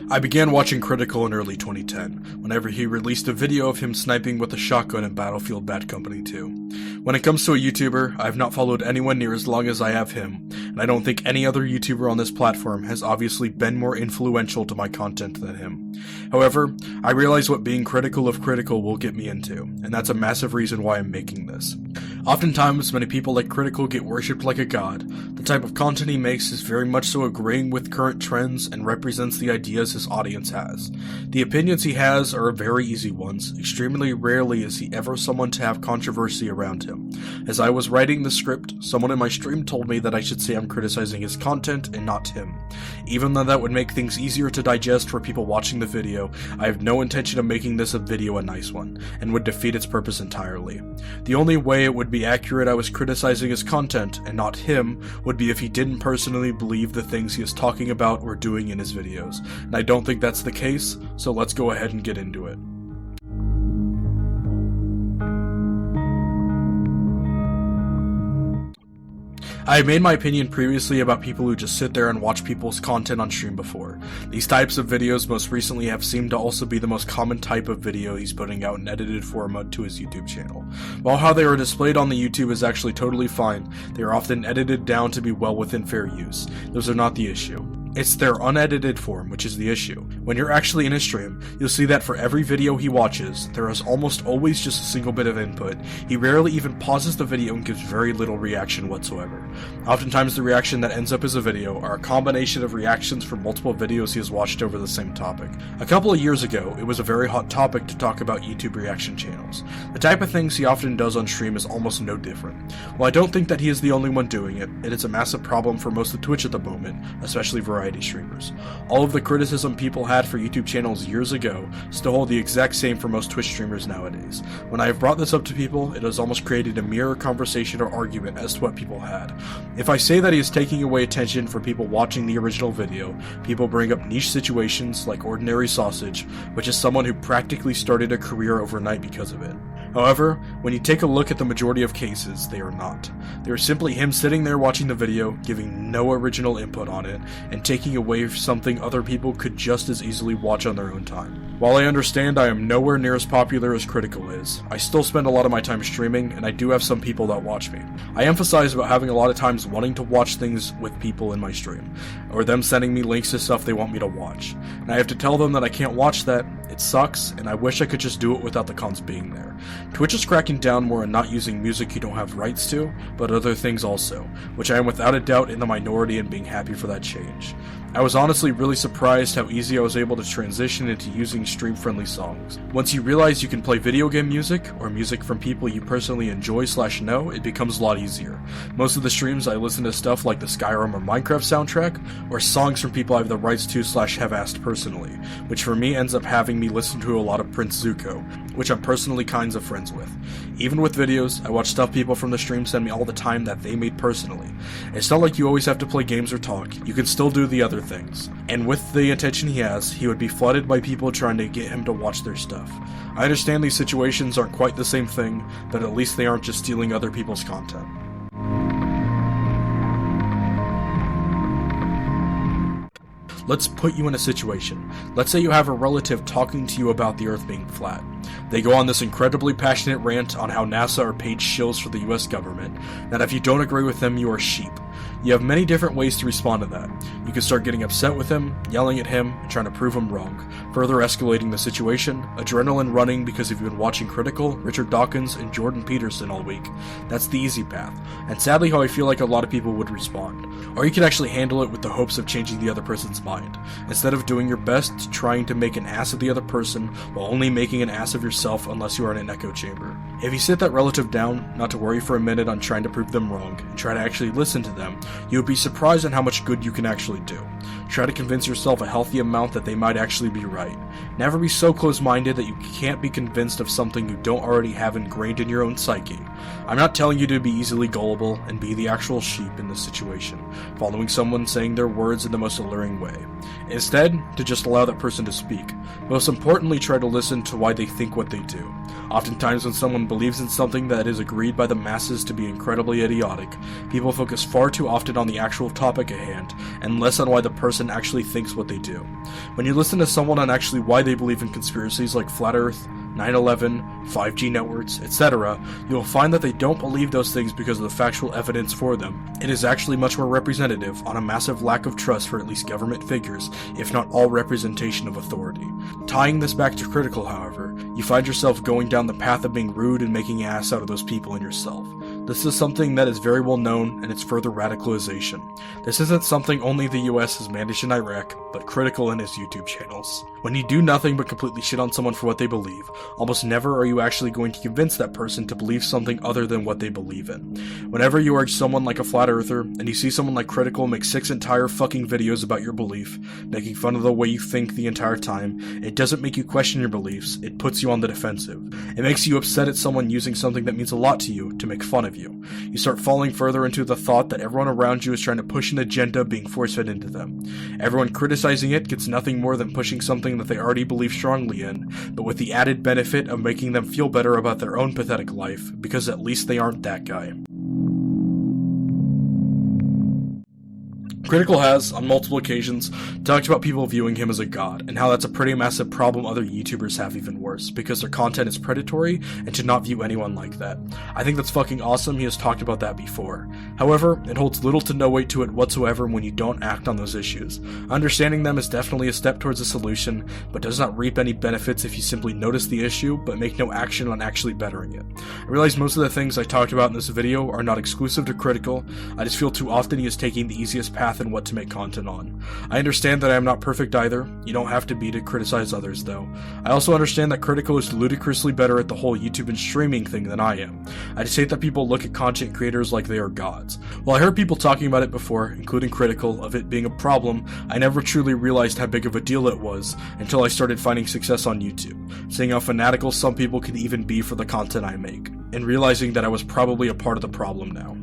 I began watching Cr1tikal in early 2010, whenever he released a video of him sniping with a shotgun in Battlefield Bad Company 2. When it comes to a YouTuber, I have not followed anyone near as long as I have him, and I don't think any other YouTuber on this platform has obviously been more influential to my content than him. However, I realize what being critical of Cr1tikal will get me into, and that's a massive reason why I'm making this. Oftentimes, many people like Cr1tikal get worshipped like a god. The type of content he makes is very much so agreeing with current trends and represents the ideas his audience has. The opinions he has are very easy ones. Extremely rarely is he ever someone to have controversy around him. As I was writing the script, someone in my stream told me that I should say I'm criticizing his content and not him. Even though that would make things easier to digest for people watching the video, I have no intention of making this video a nice one, and would defeat its purpose entirely. The only way it would be accurate I was criticizing his content, and not him, would be if he didn't personally believe the things he is talking about or doing in his videos, and I don't think that's the case, so let's go ahead and get into it. I have made my opinion previously about people who just sit there and watch people's content on stream before. These types of videos most recently have seemed to also be the most common type of video he's putting out in edited format to his YouTube channel. While how they are displayed on the YouTube is actually totally fine, they are often edited down to be well within fair use. Those are not the issue. It's their unedited form which is the issue. When you're actually in his stream, you'll see that for every video he watches, there is almost always just a single bit of input. He rarely even pauses the video and gives very little reaction whatsoever. Oftentimes the reaction that ends up as a video are a combination of reactions from multiple videos he has watched over the same topic. A couple of years ago, it was a very hot topic to talk about YouTube reaction channels. The type of things he often does on stream is almost no different. While I don't think that he is the only one doing it, it is a massive problem for most of Twitch at the moment, especially variety streamers. All of the criticism people had for YouTube channels years ago still hold the exact same for most Twitch streamers nowadays. When I have brought this up to people, it has almost created a mirror conversation or argument as to what people had. If I say that he is taking away attention from people watching the original video, people bring up niche situations like Ordinary Sausage, which is someone who practically started a career overnight because of it. However, when you take a look at the majority of cases, they are not. They are simply him sitting there watching the video, giving no original input on it, and taking away something other people could just as easily watch on their own time. While I understand I am nowhere near as popular as Cr1tikal is, I still spend a lot of my time streaming, and I do have some people that watch me. I emphasize about having a lot of times wanting to watch things with people in my stream, or them sending me links to stuff they want me to watch. And I have to tell them that I can't watch that, it sucks, and I wish I could just do it without the cons being there. Twitch is cracking down more on not using music you don't have rights to, but other things also, which I am without a doubt in the minority and being happy for that change. I was honestly really surprised how easy I was able to transition into using stream-friendly songs. Once you realize you can play video game music, or music from people you personally enjoy/know, it becomes a lot easier. Most of the streams I listen to stuff like the Skyrim or Minecraft soundtrack, or songs from people I have the rights to/have asked personally, which for me ends up having me listen to a lot of Prince Zuko, which I'm personally kinds of friends with. Even with videos, I watch stuff people from the stream send me all the time that they made personally. It's not like you always have to play games or talk, you can still do the other things. And with the attention he has, he would be flooded by people trying to get him to watch their stuff. I understand these situations aren't quite the same thing, but at least they aren't just stealing other people's content. Let's put you in a situation. Let's say you have a relative talking to you about the Earth being flat. They go on this incredibly passionate rant on how NASA are paid shills for the US government, that if you don't agree with them, you are sheep. You have many different ways to respond to that. You can start getting upset with him, yelling at him, and trying to prove him wrong, further escalating the situation, adrenaline running because you've been watching Cr1tikal, Richard Dawkins, and Jordan Peterson all week. That's the easy path, and sadly how I feel like a lot of people would respond. Or you can actually handle it with the hopes of changing the other person's mind, instead of doing your best trying to make an ass of the other person while only making an ass of yourself unless you are in an echo chamber. If you sit that relative down, not to worry for a minute on trying to prove them wrong, and try to actually listen to them, you would be surprised on how much good you can actually do. Try to convince yourself a healthy amount that they might actually be right. Never be so close-minded that you can't be convinced of something you don't already have ingrained in your own psyche. I'm not telling you to be easily gullible and be the actual sheep in this situation, following someone saying their words in the most alluring way. Instead, to just allow that person to speak. Most importantly, try to listen to why they think what they do. Oftentimes when someone believes in something that is agreed by the masses to be incredibly idiotic, people focus far too often on the actual topic at hand, and less on why the person actually thinks what they do. When you listen to someone on actually why they believe in conspiracies like Flat Earth, 9/11, 5G networks, etc., you will find that they don't believe those things because of the factual evidence for them. It is actually much more representative on a massive lack of trust for at least government figures, if not all representation of authority. Tying this back to Critical, however, you find yourself going down the path of being rude and making ass out of those people and yourself. This is something that is very well known, and it's further radicalization. This isn't something only the US has managed in Iraq, but Critical in his YouTube channels. When you do nothing but completely shit on someone for what they believe, almost never are you actually going to convince that person to believe something other than what they believe in. Whenever you are someone like a flat earther, and you see someone like Critical make 6 entire fucking videos about your belief, making fun of the way you think the entire time, it doesn't make you question your beliefs, it puts you on the defensive. It makes you upset at someone using something that means a lot to you to make fun of you. You start falling further into the thought that everyone around you is trying to push an agenda being force-fed into them. Everyone criticizing it gets nothing more than pushing something that they already believe strongly in, but with the added benefit of making them feel better about their own pathetic life, because at least they aren't that guy. Critical has, on multiple occasions, talked about people viewing him as a god, and how that's a pretty massive problem other YouTubers have even worse, because their content is predatory, and to not view anyone like that. I think that's fucking awesome, he has talked about that before. However, it holds little to no weight to it whatsoever when you don't act on those issues. Understanding them is definitely a step towards a solution, but does not reap any benefits if you simply notice the issue, but make no action on actually bettering it. I realize most of the things I talked about in this video are not exclusive to Critical, I just feel too often he is taking the easiest path and what to make content on. I understand that I am not perfect either. You don't have to be to criticize others though. I also understand that Critical is ludicrously better at the whole YouTube and streaming thing than I am. I just hate that people look at content creators like they are gods. While I heard people talking about it before, including Critical, of it being a problem, I never truly realized how big of a deal it was until I started finding success on YouTube, seeing how fanatical some people can even be for the content I make, and realizing that I was probably a part of the problem now.